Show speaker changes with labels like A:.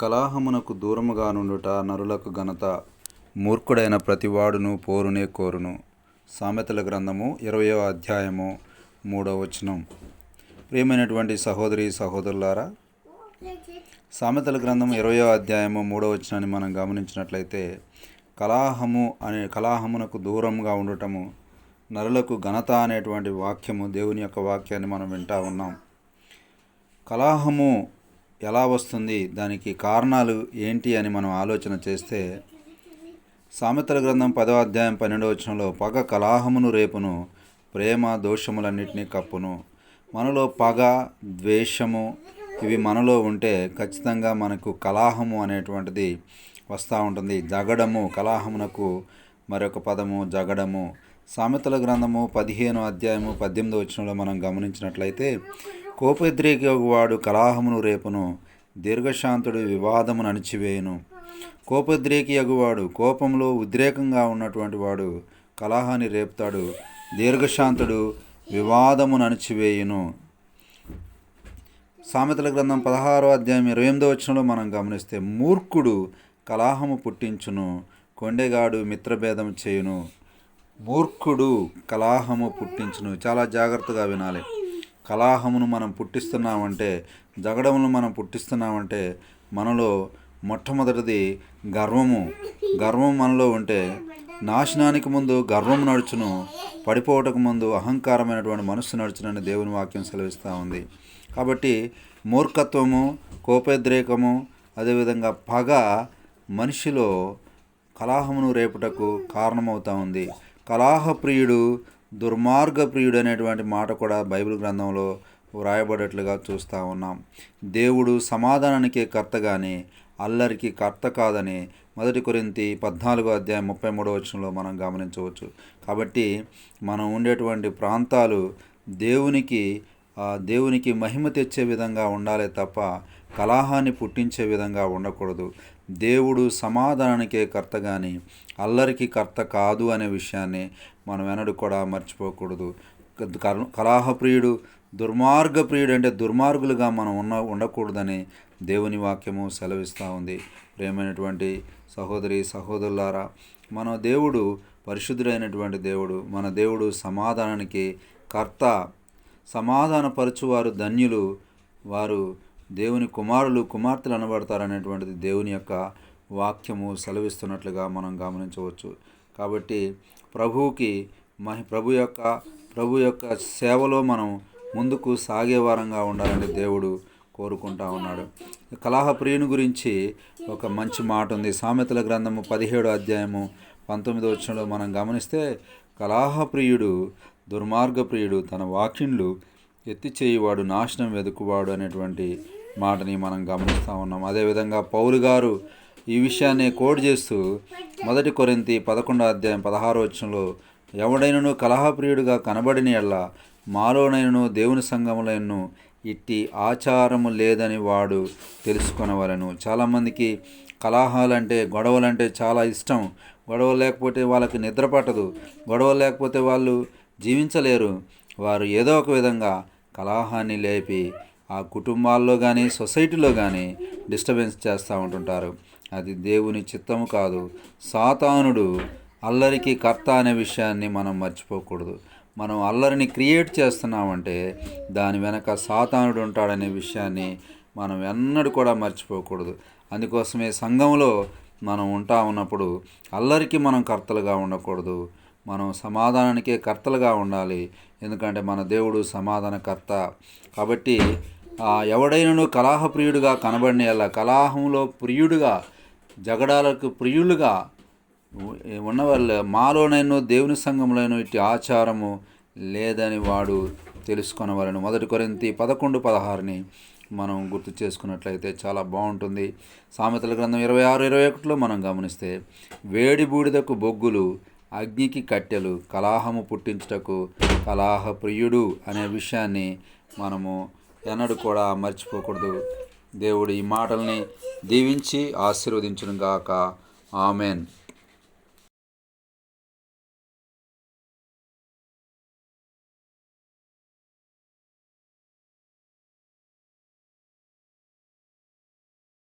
A: కలహమునకు దూరముగా నుండుట నరులకు ఘనత. మూర్ఖుడైన ప్రతివాడును పోరునే కోరును. సామెతల గ్రంథము 20వ అధ్యాయము 3వ వచనం. ప్రియమైనటువంటి సహోదరి సహోదరులారా, సామెతల గ్రంథం 20వ అధ్యాయము 3వ వచనాన్ని మనం గమనించినట్లయితే, కలహమునకు దూరంగా ఉండటము నరులకు ఘనత అనేటువంటి వాక్యము, దేవుని యొక్క వాక్యాన్ని మనం వింటా ఉన్నాం. కలహము ఎలా వస్తుంది, దానికి కారణాలు ఏంటి అని మనం ఆలోచన చేస్తే, సామెతల గ్రంథం 10వ అధ్యాయం 12వ వచనంలో, పగ కలహమును రేపును, ప్రేమ దోషములన్నిటినీ కప్పును. మనలో పగ, ద్వేషము ఇవి మనలో ఉంటే ఖచ్చితంగా మనకు కలహము అనేటువంటిది వస్తూ ఉంటుంది. జగడము, కలహమునకు మరొక పదము జగడము. సామెతల గ్రంథము 15వ అధ్యాయము 18వ వచనంలో మనం గమనించినట్లయితే, కోపోద్రేకియగువాడు కలహమును రేపును, దీర్ఘశాంతుడు వివాదమును అణిచివేయును. కోపోద్రేకియగువాడు, కోపంలో ఉద్రేకంగా ఉన్నటువంటి వాడు కలహాన్ని రేపుతాడు. దీర్ఘశాంతుడు వివాదమును అణిచివేయును. సామెతల గ్రంథం 16వ అధ్యాయం 28వ వచనంలో మనం గమనిస్తే, మూర్ఖుడు కలహము పుట్టించును, కొండెగాడు మిత్రభేదం చేయును. మూర్ఖుడు కలహము పుట్టించును. చాలా జాగ్రత్తగా వినాలి. కలహమును మనం పుట్టిస్తున్నామంటే, జగడమును మనం పుట్టిస్తున్నామంటే, మనలో మొట్టమొదటిది గర్వము. గర్వం మనలో ఉంటే నాశనానికి ముందు గర్వం నడుచును, పడిపోవటకు ముందు అహంకారమైనటువంటి మనస్సు నడుచునని దేవుని వాక్యం సెలవిస్తూ ఉంది. కాబట్టి మూర్ఖత్వము, కోపోద్రేకము, అదేవిధంగా పగ మనిషిలో కలహమును రేపుటకు కారణమవుతూ ఉంది. కలహప్రియుడు, దుర్మార్గప్రియుడు అనేటువంటి మాట కూడా బైబిల్ గ్రంథంలో వ్రాయబడేట్లుగా చూస్తూ ఉన్నాం. దేవుడు సమాధానానికే కర్త కానీ అల్లరికి కర్త కాదని 1 కొరింథీ 14వ అధ్యాయం 33వ వచనంలో మనం గమనించవచ్చు. కాబట్టి మనం ఉండేటువంటి ప్రాంతాలు దేవునికి మహిమ తెచ్చే విధంగా ఉండాలి తప్ప కలహాన్ని పుట్టించే విధంగా ఉండకూడదు. దేవుడు సమాధానానికే కర్త కానీ అల్లరికి కర్త కాదు అనే విషయాన్ని మనం ఎన్నడూ కూడా మర్చిపోకూడదు. కలహప్రియుడు, దుర్మార్గప్రియుడు అంటే దుర్మార్గులుగా మనం ఉండకూడదని దేవుని వాక్యము సెలవిస్తూ ఉంది. ప్రియమైనటువంటి సహోదరి సహోదరులారా, మన దేవుడు పరిశుద్ధుడైనటువంటి దేవుడు. మన దేవుడు సమాధానానికి కర్త. సమాధానపరచువారు ధన్యులు, వారు దేవుని కుమారులు కుమార్తెలు అనబడతారనేటువంటిది దేవుని యొక్క వాక్యము సెలవిస్తున్నట్లుగా మనం గమనించవచ్చు. కాబట్టి ప్రభు యొక్క సేవలో మనం ముందుకు సాగే వారంగా ఉండాలని దేవుడు కోరుకుంటా ఉన్నాడు. కలహప్రియుని గురించి ఒక మంచి మాట ఉంది. సామెతల గ్రంథము 17వ అధ్యాయము 19వ వచనంలో మనం గమనిస్తే, కలహప్రియుడు, దుర్మార్గప్రియుడు తన వాకిండ్లు ఎత్తి చేయువాడు నాశనం వెతుకువాడు అనేటువంటి మాటని మనం గమనిస్తూ ఉన్నాం. అదేవిధంగా పౌలు గారు ఈ విషయాన్ని కోడ్ చేస్తూ 1 కొరింథీ 11వ అధ్యాయం 16వ వచనంలో, ఎవడైనను కలహప్రియుడిగా కనబడిన యెడల మాలోనైనను దేవుని సంఘములైనను ఇట్టి ఆచారము లేదని వాడు తెలుసుకొనవలెను. చాలామందికి కలహాలంటే, గొడవలంటే చాలా ఇష్టం. గొడవలు లేకపోతే వాళ్ళకి నిద్ర పట్టదు. గొడవలు లేకపోతే వాళ్ళు జీవించలేరు. వారు ఏదో ఒక విధంగా కలహాన్ని లేపి ఆ కుటుంబాల్లో కానీ సొసైటీలో కానీ డిస్టర్బెన్స్ చేస్తూ ఉంటుంటారు. అది దేవుని చిత్తము కాదు. సాతానుడు అల్లరికి కర్త అనే విషయాన్ని మనం మర్చిపోకూడదు. మనం అల్లరిని క్రియేట్ చేస్తున్నామంటే దాని వెనక సాతానుడు ఉంటాడనే విషయాన్ని మనం ఎన్నడూ కూడా మర్చిపోకూడదు. అందుకోసమే సంఘంలో మనం ఉంటా ఉన్నప్పుడు అల్లరికి మనం కర్తలుగా ఉండకూడదు. మనం సమాధానానికే కర్తలుగా ఉండాలి. ఎందుకంటే మన దేవుడు సమాధానకర్త. కాబట్టి ఎవడైనను కలహప్రియుడిగా కనబడిన యెడల, కలహంలో ప్రియుడుగా, జగడాలకు ప్రియులుగా ఉన్నవాళ్ళు మాలోనైనా దేవుని సంఘంలోనూ ఇట్టి ఆచారము లేదని వాడు తెలుసుకొనవలెను. 1 కొరింథీ 11:16ని మనం గుర్తు చేసుకున్నట్లయితే చాలా బాగుంటుంది. సామెతల గ్రంథం 26:21లో మనం గమనిస్తే, వేడి బూడిదకు బొగ్గులు, అగ్నికి కట్టెలు, కలహము పుట్టించుటకు కలహప్రియుడు అనే విషయాన్ని మనము ఎన్నడూ కూడా మర్చిపోకూడదు. దేవుడు ఈ మాటల్ని దీవించి ఆశీర్వదించును గాక. ఆమెన్.